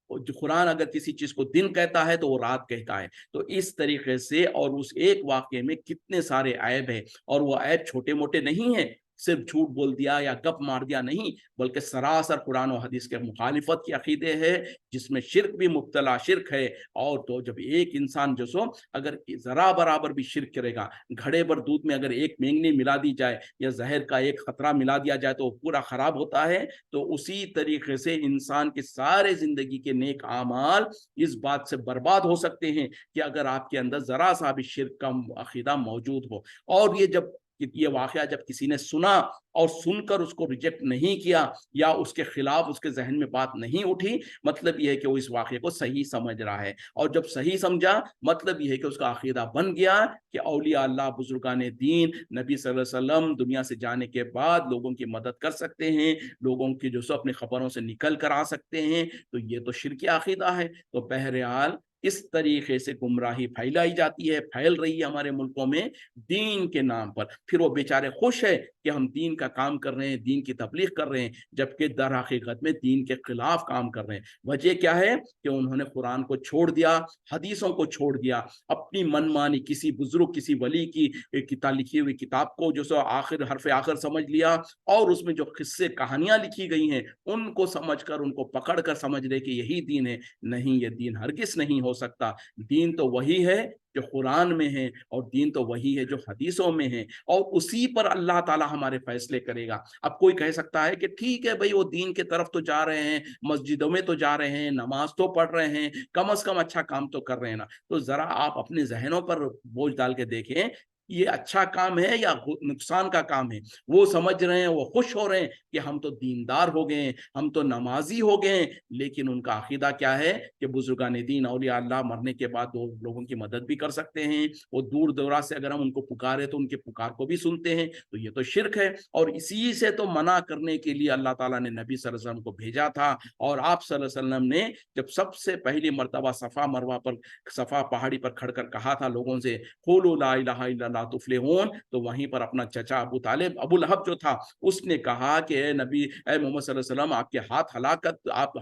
A: وہ قرآن اگر کسی چیز کو دن کہتا ہے تو وہ رات کہتا ہے. تو اس طریقے سے, اور اس ایک واقعے میں کتنے سارے عیب ہیں, اور وہ عیب چھوٹے موٹے نہیں ہیں, صرف جھوٹ بول دیا یا گپ مار دیا نہیں، بلکہ سراسر قرآن و حدیث کے مخالفت کی عقیدے ہے، جس میں شرک بھی مبتلا شرک ہے۔ اور تو جب ایک انسان جو سو اگر ذرا برابر بھی شرک کرے گا، گھڑے بھر دودھ میں اگر ایک مینگنی ملا دی جائے یا زہر کا ایک خطرہ ملا دیا جائے تو وہ پورا خراب ہوتا ہے۔ تو اسی طریقے سے انسان کے سارے زندگی کے نیک اعمال اس بات سے برباد ہو سکتے ہیں کہ اگر آپ کے اندر ذرا سا بھی شرک کا عقیدہ موجود ہو۔ اور یہ واقعہ جب کسی نے سنا اور سن کر اس کو ریجیکٹ نہیں کیا یا اس کے خلاف اس کے ذہن میں بات نہیں اٹھی، مطلب یہ ہے کہ وہ اس واقعے کو صحیح سمجھ رہا ہے، اور جب صحیح سمجھا مطلب یہ ہے کہ اس کا عقیدہ بن گیا کہ اولیاء اللہ، بزرگان دین، نبی صلی اللہ علیہ وسلم دنیا سے جانے کے بعد لوگوں کی مدد کر سکتے ہیں، لوگوں کی جو سو اپنی خبروں سے نکل کر آ سکتے ہیں، تو یہ تو شرکی عقیدہ ہے۔ تو بہرحال اس طریقے سے گمراہی پھیلائی جاتی ہے، پھیل رہی ہے ہمارے ملکوں میں دین کے نام پر۔ پھر وہ بیچارے خوش ہے کہ ہم دین کا کام کر رہے ہیں، دین کی تبلیغ کر رہے ہیں، جبکہ در حقیقت میں دین کے خلاف کام کر رہے ہیں۔ وجہ کیا ہے کہ انہوں نے قرآن کو چھوڑ دیا، حدیثوں کو چھوڑ دیا، اپنی من مانی کسی بزرگ، کسی ولی کی لکھی ہوئی کتاب کو جو سو آخر حرف آخر سمجھ لیا، اور اس میں جو قصے کہانیاں لکھی گئی ہیں ان کو سمجھ کر، ان کو پکڑ کر سمجھ رہے کہ یہی دین ہے۔ نہیں، یہ دین ہرگز نہیں ہو سکتا۔ دین تو وہی ہے جو قرآن میں ہے، اور دین تو وہی ہے جو حدیثوں میں ہے، اور اسی پر اللہ تعالی ہمارے فیصلے کرے گا۔ اب کوئی کہہ سکتا ہے کہ ٹھیک ہے بھائی، وہ دین کے طرف تو جا رہے ہیں، مسجدوں میں تو جا رہے ہیں، نماز تو پڑھ رہے ہیں، کم از کم اچھا کام تو کر رہے ہیں نا۔ تو ذرا آپ اپنے ذہنوں پر بوجھ ڈال کے دیکھیں، یہ اچھا کام ہے یا نقصان کا کام ہے؟ وہ سمجھ رہے ہیں، وہ خوش ہو رہے ہیں کہ ہم تو دیندار ہو گئے ہیں، ہم تو نمازی ہو گئے ہیں، لیکن ان کا عقیدہ کیا ہے کہ بزرگان دین، اولیاء اللہ مرنے کے بعد وہ لوگوں کی مدد بھی کر سکتے ہیں، وہ دور دراز سے اگر ہم ان کو پکارے تو ان کے پکار کو بھی سنتے ہیں۔ تو یہ تو شرک ہے، اور اسی سے تو منع کرنے کے لیے اللہ تعالیٰ نے نبی صلی اللہ علیہ وسلم کو بھیجا تھا۔ اور آپ صلی اللہ علیہ وسلم نے جب سب سے پہلی مرتبہ صفا مروہ پر، صفا پہاڑی پر کھڑ کر کہا تھا لوگوں سے قولوا لا الہ الا اللہ تفلحون، تو وہیں پر اپنا چچا ابو طالب، ابو لہب جو تھا، اس نے کہا کہ اے نبی، اے محمد صلی اللہ علیہ وسلم، آپ کے ہاتھ ہلاکت، آپ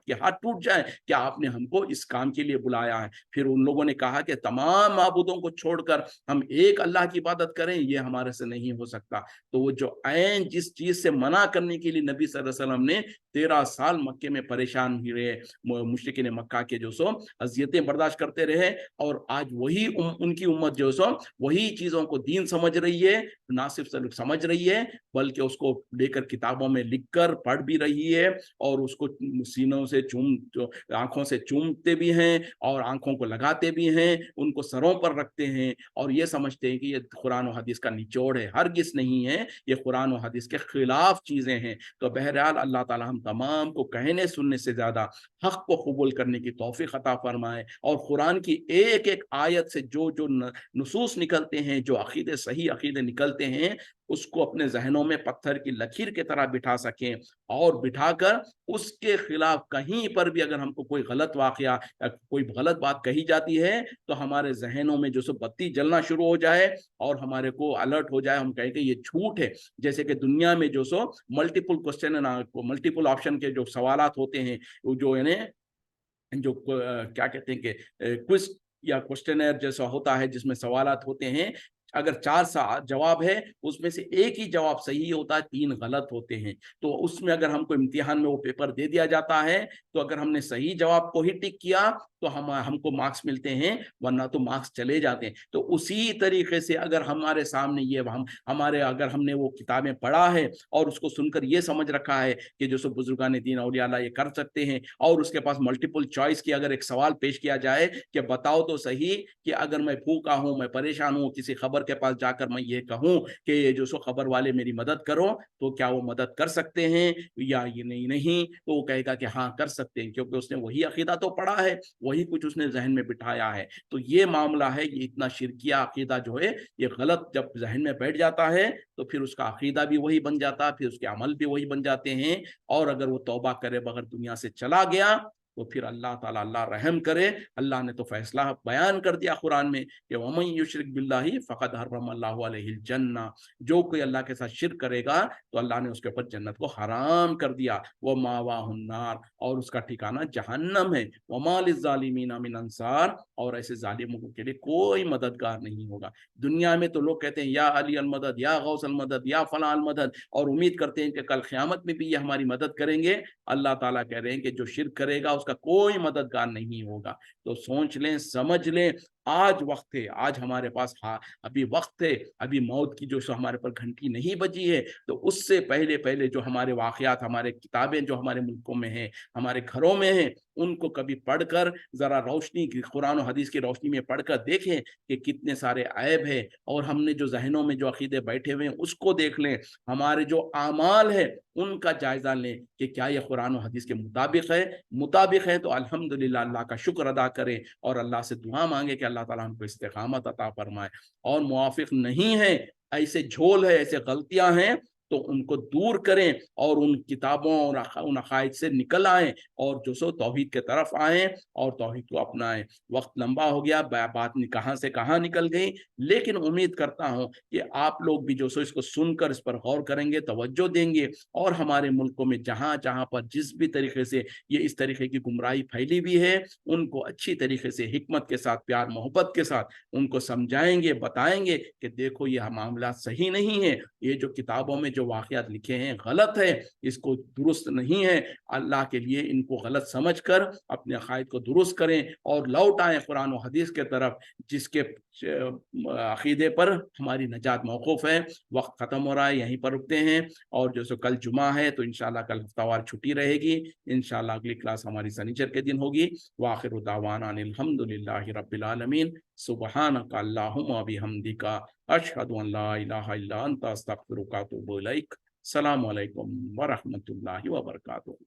A: کے ہاتھ ٹوٹ جائیں، کیا آپ نے ہم کو اس کام کے لیے بلایا ہے؟ پھر ان لوگوں نے کہا کہ تمام معبودوں کو چھوڑ کر ہم ایک اللہ کی عبادت کریں، یہ ہمارے سے نہیں ہو سکتا۔ تو وہ جو عین جس چیز سے منع کرنے کے لیے نبی صلی اللہ علیہ وسلم نے 13 سال مکے میں پریشان ہی رہے، مشرکین مکہ کے جو سو اذیتیں برداشت کرتے رہے، اور آج وہی ان کی امت جو سو وہی چیزوں کو دین سمجھ رہی ہے، نہ صرف سمجھ رہی ہے بلکہ اس کو لے کر کتابوں میں لکھ کر پڑھ بھی رہی ہے، اور اس کو سینوں سے آنکھوں سے چومتے بھی ہیں، اور آنکھوں کو لگاتے بھی ہیں، ان کو سروں پر رکھتے ہیں، اور یہ سمجھتے ہیں کہ یہ قرآن و حدیث کا نچوڑ ہے۔ ہرگز نہیں ہے، یہ قرآن و حدیث کے خلاف چیزیں ہیں۔ تو بہرحال اللہ تعالی ہم تمام کو کہنے سننے سے زیادہ حق کو قبول کرنے کی توفیق عطا فرمائے، اور قرآن کی ایک ایک آیت سے جو نصوص نکلتے ہیں، جو عقیدے صحیح عقیدے نکلتے ہیں، اس کو اپنے ذہنوں میں پتھر کی لکیر کی طرح بٹھا سکیں، اور بٹھا کر اس کے خلاف کہیں پر بھی اگر ہم کو کوئی غلط واقعہ یا کوئی غلط بات کہی جاتی ہے تو ہمارے ذہنوں میں جو سو بتی جلنا شروع ہو جائے، اور ہمارے کو الرٹ ہو جائے، ہم کہیں کہ یہ جھوٹ ہے۔ جیسے کہ دنیا میں جو so multiple question, multiple option کے جو سوالات ہوتے ہیں، جو جو کیا کہتے ہیں کہ کوئز یا کوسچنر جیسا ہوتا ہے، جس میں سوالات ہوتے ہیں، اگر 4 جواب ہے اس میں سے ایک ہی جواب صحیح ہوتا ہے، 3 غلط ہوتے ہیں۔ تو اس میں اگر ہم کو امتحان میں وہ پیپر دے دیا جاتا ہے، تو اگر ہم نے صحیح جواب کو ہی ٹک کیا تو ہم کو مارکس ملتے ہیں، ورنہ تو مارکس چلے جاتے ہیں۔ تو اسی طریقے سے اگر ہمارے سامنے اگر ہم نے وہ کتابیں پڑھا ہے اور اس کو سن کر یہ سمجھ رکھا ہے کہ جو سو بزرگان دین اولیاء اللہ یہ کر سکتے ہیں، اور اس کے پاس ملٹیپل چوائس کی اگر ایک سوال پیش کیا جائے کہ بتاؤ تو صحیح کہ اگر میں بھوکا ہوں، میں پریشان ہوں، کسی خبر کے پاس جا کر میں یہ کہوں کہ یہ جو سو خبر والے میری مدد کرو، تو کیا وہ مدد کر سکتے ہیں یا یہ نہیں؟ تو وہ کہے گا کہ ہاں کر سکتے ہیں، کیونکہ اس نے وہی عقیدہ تو پڑھا ہے، وہی کچھ اس نے ذہن میں بٹھایا ہے۔ تو یہ معاملہ ہے، یہ اتنا شرکیہ عقیدہ جو ہے یہ غلط جب ذہن میں بیٹھ جاتا ہے تو پھر اس کا عقیدہ بھی وہی بن جاتا ہے، پھر اس کے عمل بھی وہی بن جاتے ہیں، اور اگر وہ توبہ کرے بغیر دنیا سے چلا گیا तो फिर अल्लाह ताला अल्लाह रहम करे। अल्लाह ने तो फैसला बयान कर दिया कुरान में कि वमन युशरिक बिल्लाहि फ़क़द हर्रमल्लाहु अलैहिल जन्नह, जो कोई अल्लाह के साथ शिर्क करेगा तो अल्लाह ने उसके ऊपर जन्नत को हराम कर दिया। वो मावाहुन नार, और उसका ठिकाना जहन्नम है। वमा लिज़्ज़ालिमीना मिन अंसार, और ऐसे जालिमों के लिए कोई मददगार नहीं होगा। दुनिया में तो लोग कहते हैं या अली अल मदद, या गौस अल मदद, या फला अल मदद, और उम्मीद करते हैं कि कल क़यामत में भी ये हमारी मदद करेंगे। अल्लाह ताला कह रहे हैं कि जो शिर्क करेगा उसका कोई मददगार नहीं होगा। तो सोच लें, समझ लें, आज वक्त है, आज हमारे पास अभी वक्त है, अभी मौत की जो हमारे पर घंटी नहीं बजी है, तो उससे पहले पहले जो हमारे वाक़यात, हमारे किताबें जो हमारे मुल्कों में हैं, हमारे घरों में हैं, उनको कभी पढ़कर ज़रा रोशनी की, कुरान और हदीस की रोशनी में पढ़कर देखें कि कितने सारे ऐब है, और हमने जो ज़हनों में जो अकीदे बैठे हुए हैं उसको देख लें। हमारे जो आमाल है उनका जायज़ा लें कि क्या ये कुरान और हदीस के मुताबिक है तो अल्हम्दुलिल्लाह, अल्लाह का शुक्र अदा करें और अल्लाह से दुआ मांगे कि अल्लाह ताला हमको इस्तिक़ामत अता फरमाए। और मुवाफ़िक़ नहीं है, ऐसे झोल है, ऐसे गलतियां हैं, तो उनको दूर करें और उन किताबों और उन अकायद से निकल आएँ और जो सो तौहीद के तरफ आएँ और तौहीद को अपनाएं। वक्त लंबा हो गया, बात कहाँ से कहाँ निकल गई, लेकिन उम्मीद करता हूँ कि आप लोग भी जो सो इसको सुनकर इस पर गौर करेंगे, तवज्जो देंगे, और हमारे मुल्कों में जहाँ जहाँ पर जिस भी तरीके से ये इस तरीके की गुमराही फैली हुई है, उनको अच्छी तरीके से हिकमत के साथ, प्यार मोहब्बत के साथ उनको समझाएंगे, बताएंगे कि देखो ये मामला सही नहीं है, ये जो किताबों में जो वाक़यात लिखे हैं गलत है, इसको दुरुस्त नहीं है। अल्लाह के लिए इनको गलत समझकर अपने अक़ायद को दुरुस्त करें और लौट आएँ कुरान और हदीस के तरफ, जिसके अक़ीदे पर हमारी नजात मौक़ूफ़ है। वक्त ख़त्म हो रहा है, यहीं पर रुकते हैं, और जो सो कल जुमा है तो इंशाअल्लाह कल हफ्तावार छुट्टी रहेगी। इंशाअल्लाह अगली क्लास हमारी शनिचर के दिन होगी। व आखिरु दावाना अनिल हम्दुलिल्लाहि रब्बिल आलमीन। सुब्हानका अल्लाहुम्मा बिहम्दिका अशहदु अन ला इलाहा इल्ला अंता अस्तगफिरुका व अतूबु इलैक। अस्सलामु अलैकुम व रहमतुल्लाहि व बरकातुहू।